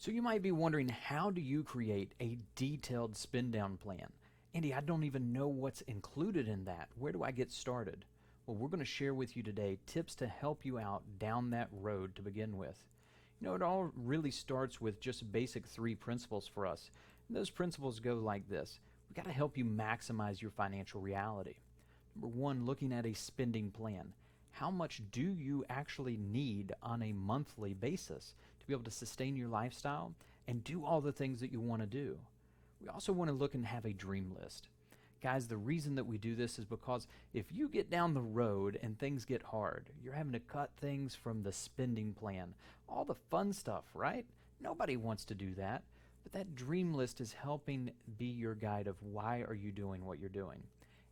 So you might be wondering, how do you create a detailed spend down plan? Andy, I don't even know what's included in that. Where do I get started? Well, we're going to share with you today tips to help you out down that road to begin with. You know, it all really starts with just basic three principles for us. And those principles go like this. We've got to help you maximize your financial reality. Number one, looking at a spending plan. How much do you actually need on a monthly basis to be able to sustain your lifestyle and do all the things that you want to do? We also want to look and have a dream list. Guys, the reason that we do this is because if you get down the road and things get hard, you're having to cut things from the spending plan, all the fun stuff, right? Nobody wants to do that, but that dream list is helping be your guide of why are you doing what you're doing.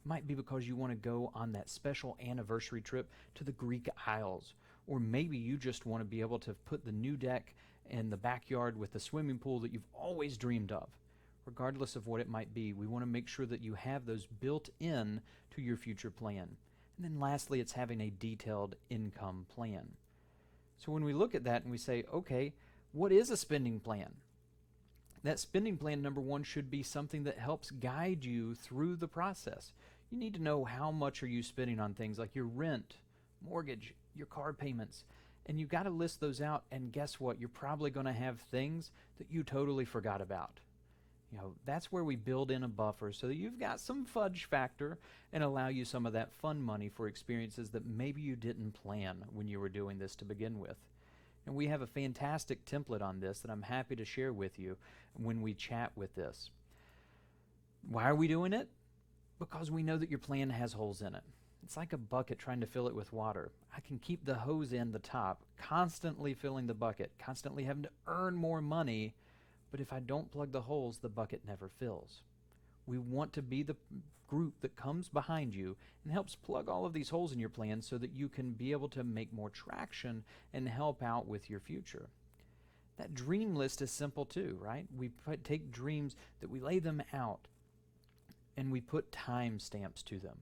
It might be because you want to go on that special anniversary trip to the Greek Isles, or maybe you just want to be able to put the new deck in the backyard with the swimming pool that you've always dreamed of. Regardless of what it might be, we want to make sure that you have those built in to your future plan. And then lastly, it's having a detailed income plan. So when we look at that and we say, okay, what is a spending plan? That spending plan, number one, should be something that helps guide you through the process. You need to know how much are you spending on things like your rent, mortgage, your car payments, and you've got to list those out, and guess what? You're probably going to have things that you totally forgot about. You know, that's where we build in a buffer so that you've got some fudge factor and allow you some of that fun money for experiences that maybe you didn't plan when you were doing this to begin with. And we have a fantastic template on this that I'm happy to share with you when we chat with this. Why are we doing it? Because we know that your plan has holes in it. It's like a bucket trying to fill it with water. I can keep the hose in the top, constantly filling the bucket, constantly having to earn more money, but if I don't plug the holes, the bucket never fills. We want to be the group that comes behind you and helps plug all of these holes in your plan so that you can be able to make more traction and help out with your future. That dream list is simple too, right? We take dreams that we lay them out and we put time stamps to them.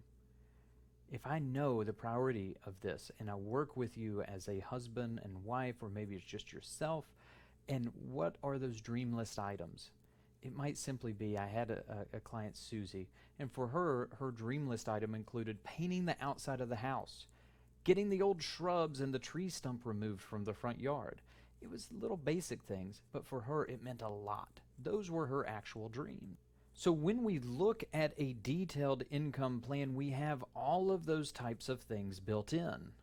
If I know the priority of this and I work with you as a husband and wife, or maybe it's just yourself, and what are those dream list items? It might simply be, I had a client, Susie, and for her, her dream list item included painting the outside of the house, getting the old shrubs and the tree stump removed from the front yard. It was little basic things, but for her it meant a lot. Those were her actual dreams. So when we look at a detailed income plan, we have all of those types of things built in.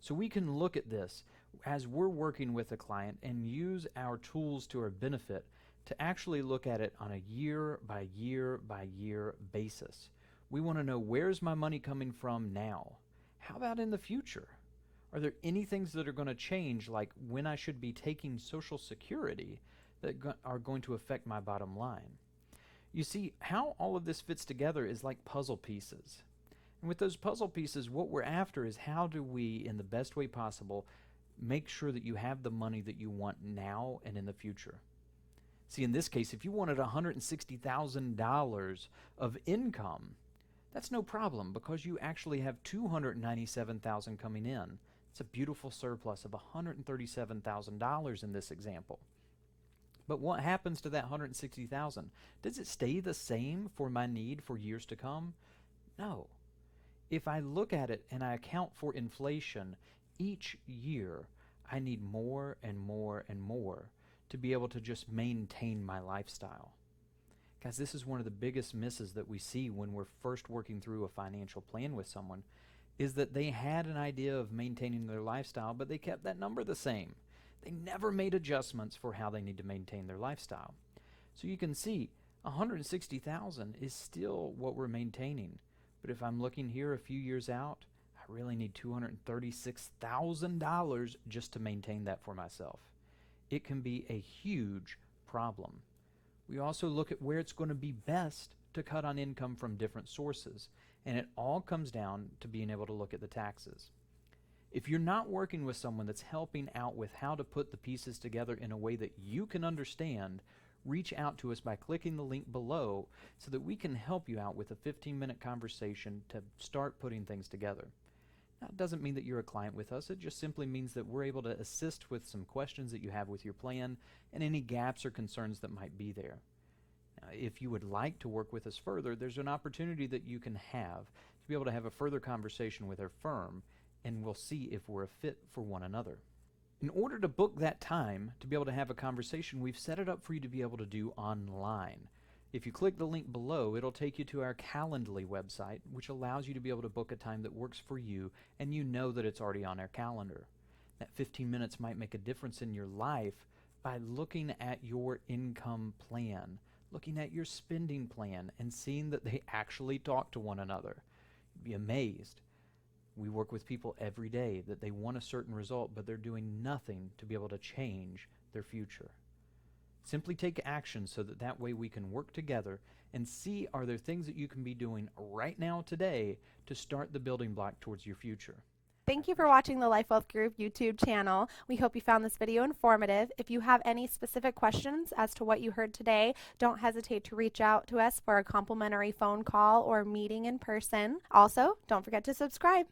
So we can look at this as we're working with a client and use our tools to our benefit to actually look at it on a year by year by year basis. We want to know, where's my money coming from now? How about in the future? Are there any things that are going to change, like when I should be taking Social Security, that are going to affect my bottom line? You see, how all of this fits together is like puzzle pieces. And with those puzzle pieces, what we're after is, how do we, in the best way possible, make sure that you have the money that you want now and in the future? See, in this case, if you wanted $160,000 of income, that's no problem because you actually have $297,000 coming in. It's a beautiful surplus of $137,000 in this example. But what happens to that $160,000? Does it stay the same for my need for years to come? No. If I look at it and I account for inflation, each year I need more and more and more to be able to just maintain my lifestyle. Guys, this is one of the biggest misses that we see when we're first working through a financial plan with someone, is that they had an idea of maintaining their lifestyle, but they kept that number the same. They never made adjustments for how they need to maintain their lifestyle. So you can see $160,000 is still what we're maintaining. But if I'm looking here a few years out, I really need $236,000 just to maintain that for myself. It can be a huge problem. We also look at where it's going to be best to cut on income from different sources, and it all comes down to being able to look at the taxes. If you're not working with someone that's helping out with how to put the pieces together in a way that you can understand, reach out to us by clicking the link below so that we can help you out with a 15-minute conversation to start putting things together. Now, it doesn't mean that you're a client with us. It just simply means that we're able to assist with some questions that you have with your plan and any gaps or concerns that might be there. Now, if you would like to work with us further, there's an opportunity that you can have to be able to have a further conversation with our firm, and we'll see if we're a fit for one another. In order to book that time to be able to have a conversation, we've set it up for you to be able to do online. If you click the link below, it'll take you to our Calendly website, which allows you to be able to book a time that works for you and you know that it's already on our calendar. That 15 minutes might make a difference in your life by looking at your income plan, looking at your spending plan, and seeing that they actually talk to one another. You'd be amazed. We work with people every day that they want a certain result, but they're doing nothing to be able to change their future. Simply take action so that way we can work together and see, are there things that you can be doing right now today to start the building block towards your future. Thank you for watching the Life Wealth Group YouTube channel. We hope you found this video informative. If you have any specific questions as to what you heard today, don't hesitate to reach out to us for a complimentary phone call or meeting in person. Also, don't forget to subscribe.